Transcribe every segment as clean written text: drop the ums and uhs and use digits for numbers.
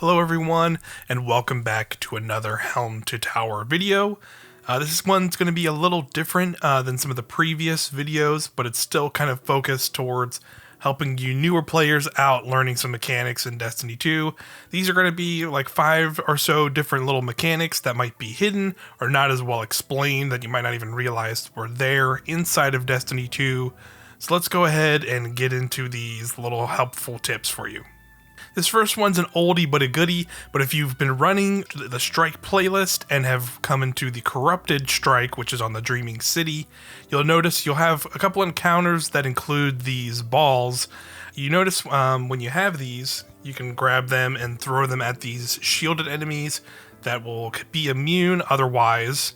Hello everyone, and welcome back to another Helm to Tower video. This one's going to be a little different than some of the previous videos, but it's still kind of focused towards helping you newer players out learning some mechanics in Destiny 2. These are going to be like 5 or so different little mechanics that might be hidden or not as well explained that you might not even realize were there inside of Destiny 2. So let's go ahead and get into these little helpful tips for you. This first one's an oldie but a goodie, but if you've been running the Strike playlist and have come into the Corrupted Strike, which is on the Dreaming City, you'll notice you'll have a couple encounters that include these balls. You notice when you have these, you can grab them and throw them at these shielded enemies that will be immune otherwise.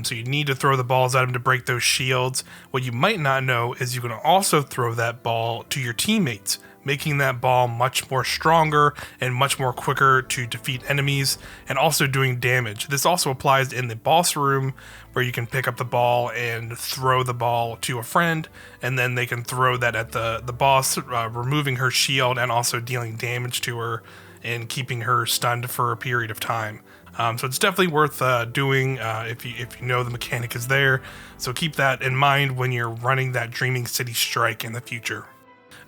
So you need to throw the balls at them to break those shields. What you might not know is you can also throw that ball to your teammates, making that ball much more stronger and much more quicker to defeat enemies, and also doing damage. This also applies in the boss room, where you can pick up the ball and throw the ball to a friend, and then they can throw that at the boss, removing her shield and also dealing damage to her and keeping her stunned for a period of time. So it's definitely worth doing if you know the mechanic is there. So keep that in mind when you're running that Dreaming City Strike in the future.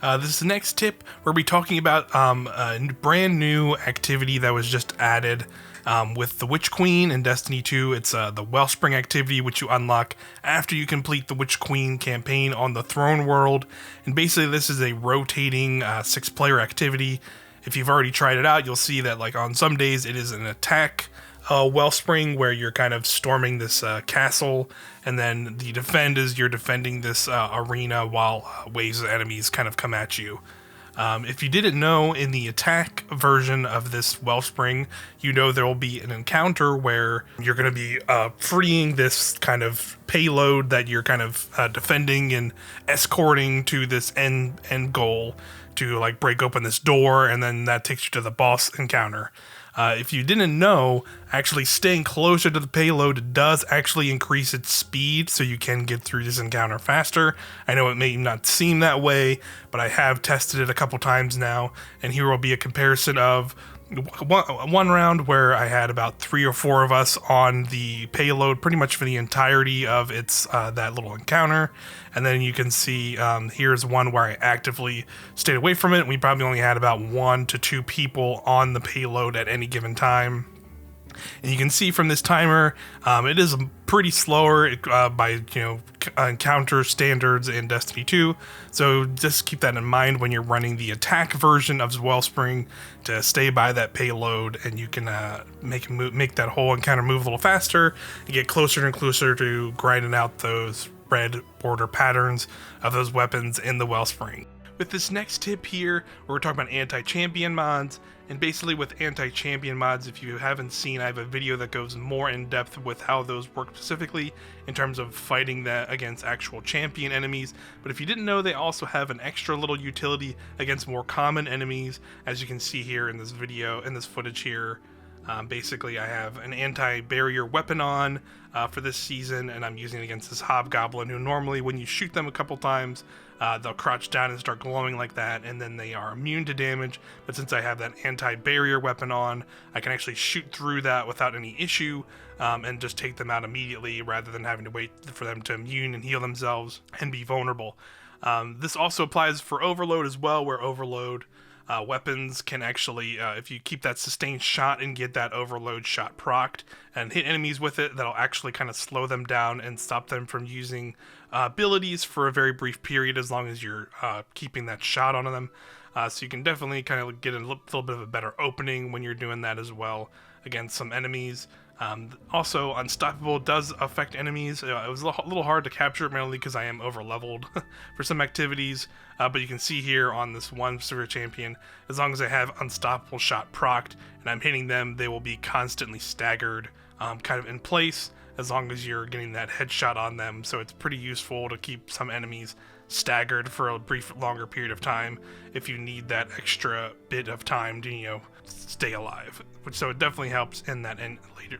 This is the next tip. We'll be talking about a brand new activity that was just added with the Witch Queen in Destiny 2. It's the Wellspring activity, which you unlock after you complete the Witch Queen campaign on the Throne World. And basically this is a rotating 6-player activity. If you've already tried it out, you'll see that like on some days it is an attack Wellspring, where you're kind of storming this castle, and then the defend is you're defending this arena while waves of enemies kind of come at you. If you didn't know, in the attack version of this Wellspring, you know there will be an encounter where you're going to be freeing this kind of payload that you're kind of defending and escorting to this end goal to like break open this door, and then that takes you to the boss encounter. If you didn't know, actually staying closer to the payload does actually increase its speed, so you can get through this encounter faster. I know it may not seem that way, but I have tested it a couple times now, and here will be a comparison of one round where I had about 3 or 4 of us on the payload pretty much for the entirety of its that little encounter, and then you can see here's one where I actively stayed away from it. We probably only had about 1 to 2 people on the payload at any given time. And you can see from this timer, it is pretty slower by encounter standards in Destiny 2. So just keep that in mind when you're running the attack version of Wellspring to stay by that payload, and you can make that whole encounter move a little faster and get closer and closer to grinding out those red border patterns of those weapons in the Wellspring. With this next tip here, we're talking about anti-champion mods, and basically with anti-champion mods, if you haven't seen, I have a video that goes more in depth with how those work specifically in terms of fighting that against actual champion enemies. But if you didn't know, they also have an extra little utility against more common enemies, as you can see here in this video, in this footage here. Basically, I have an anti-barrier weapon on for this season, and I'm using it against this hobgoblin, who normally when you shoot them a couple times, they'll crouch down and start glowing like that, and then they are immune to damage. But since I have that anti-barrier weapon on, I can actually shoot through that without any issue, and just take them out immediately rather than having to wait for them to immune and heal themselves and be vulnerable. This also applies for Overload as well, where Overload weapons can actually, if you keep that sustained shot and get that overload shot procced and hit enemies with it, that'll actually kind of slow them down and stop them from using abilities for a very brief period, as long as you're keeping that shot on them. So you can definitely kind of get a little bit of a better opening when you're doing that as well against some enemies. Also, Unstoppable does affect enemies. It was a little hard to capture, mainly because I am over leveled for some activities, but you can see here on this one severe champion, as long as I have Unstoppable shot procced and I'm hitting them, they will be constantly staggered kind of in place, as long as you're getting that headshot on them. So it's pretty useful to keep some enemies staggered for a brief longer period of time if you need that extra bit of time to stay alive, so it definitely helps in that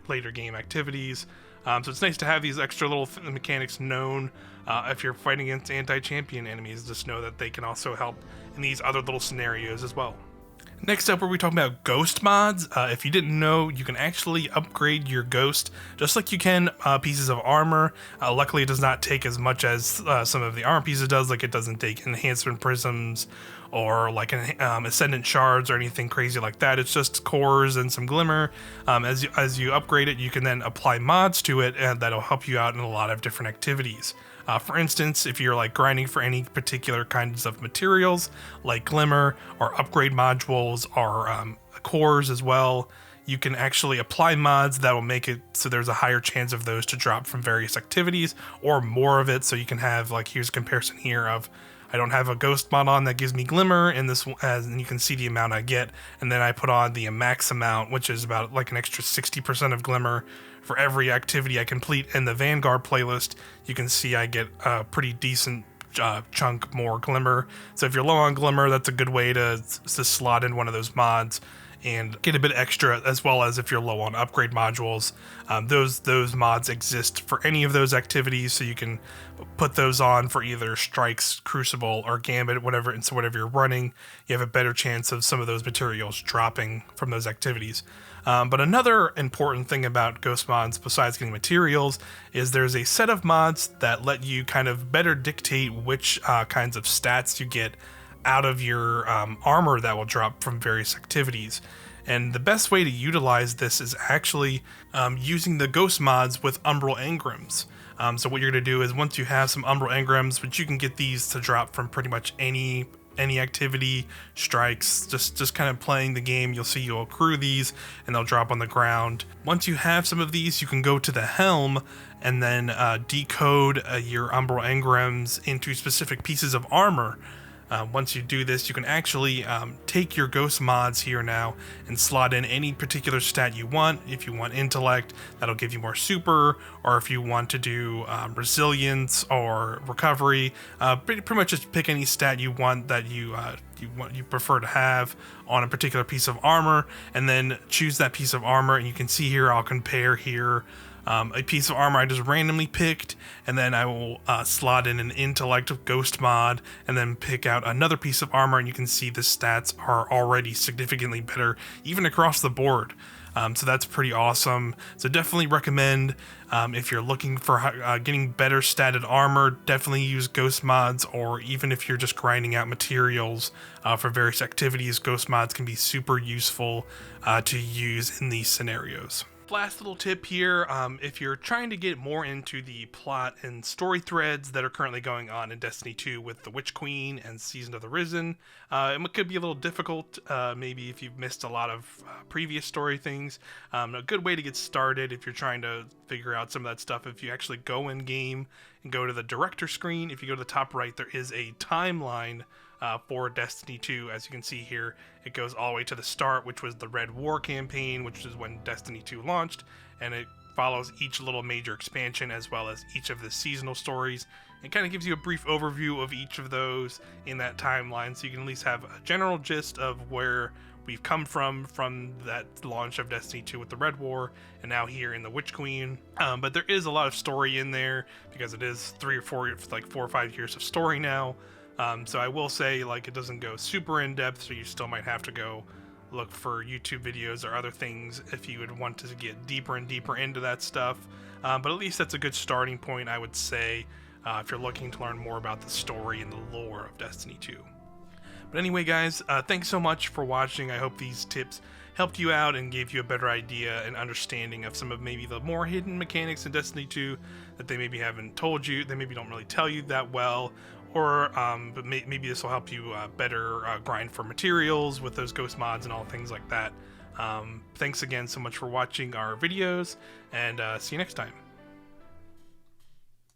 later game activities. So it's nice to have these extra little mechanics known if you're fighting against anti-champion enemies. Just know that they can also help in these other little scenarios as well. Next up, we're talking about ghost mods. If you didn't know, you can actually upgrade your ghost just like you can pieces of armor. Luckily, it does not take as much as some of the armor pieces does. Like, it doesn't take enhancement prisms or like ascendant shards or anything crazy like that. It's just cores and some glimmer. As you upgrade it, you can then apply mods to it, and that'll help you out in a lot of different activities. For instance, if you're like grinding for any particular kinds of materials like glimmer or upgrade modules or cores as well, you can actually apply mods that will make it so there's a higher chance of those to drop from various activities or more of it. So you can have, like, here's a comparison here of, I don't have a ghost mod on that gives me glimmer, and and you can see the amount I get, and then I put on the max amount, which is about like an extra 60% of glimmer for every activity I complete in the Vanguard playlist. You can see I get a pretty decent chunk more glimmer. So if you're low on glimmer, that's a good way to slot in one of those mods and get a bit extra, as well as if you're low on upgrade modules. Those mods exist for any of those activities, so you can put those on for either strikes, crucible, or gambit, whatever. And so whatever you're running, you have a better chance of some of those materials dropping from those activities. But another important thing about ghost mods, besides getting materials, is there's a set of mods that let you kind of better dictate which kinds of stats you get out of your armor that will drop from various activities. And the best way to utilize this is actually using the ghost mods with umbral engrams. So what you're going to do is, once you have some umbral engrams, which you can get these to drop from pretty much any activity, strikes, just kind of playing the game, you'll see you'll accrue these and they'll drop on the ground. Once you have some of these, you can go to the Helm and then decode your umbral engrams into specific pieces of armor. Once you do this, you can actually take your ghost mods here now and slot in any particular stat you want. If you want intellect, that'll give you more super, or if you want to do resilience or recovery, pretty much just pick any stat you want that you prefer to have on a particular piece of armor, and then choose that piece of armor. And you can see here, I'll compare here a piece of armor I just randomly picked, and then I will slot in an intellect ghost mod and then pick out another piece of armor, and you can see the stats are already significantly better even across the board. So that's pretty awesome. So definitely recommend, if you're looking for getting better statted armor, definitely use ghost mods, or even if you're just grinding out materials for various activities, ghost mods can be super useful to use in these scenarios. Last little tip here, if you're trying to get more into the plot and story threads that are currently going on in Destiny 2 with the Witch Queen and Season of the Risen, it could be a little difficult, maybe if you've missed a lot of previous story things. A good way to get started if you're trying to figure out some of that stuff, if you actually go in game and go to the director screen, if you go to the top right, there is a timeline for Destiny 2. As you can see here, it goes all the way to the start, which was the Red War campaign, which is when Destiny 2 launched, and it follows each little major expansion as well as each of the seasonal stories. It kind of gives you a brief overview of each of those in that timeline, so you can at least have a general gist of where we've come from that launch of Destiny 2 with the Red War, and now here in the Witch Queen. But there is a lot of story in there, because it is 4 or 5 years of story now. So I will say, like, it doesn't go super in depth, so you still might have to go look for YouTube videos or other things if you would want to get deeper and deeper into that stuff. But at least that's a good starting point, I would say, if you're looking to learn more about the story and the lore of Destiny 2. But anyway, guys, thanks so much for watching. I hope these tips helped you out and gave you a better idea and understanding of some of maybe the more hidden mechanics in Destiny 2 that they maybe haven't told you, they maybe don't really tell you that well, or but maybe this will help you better grind for materials with those ghost mods and all things like that. Thanks again so much for watching our videos, and see you next time.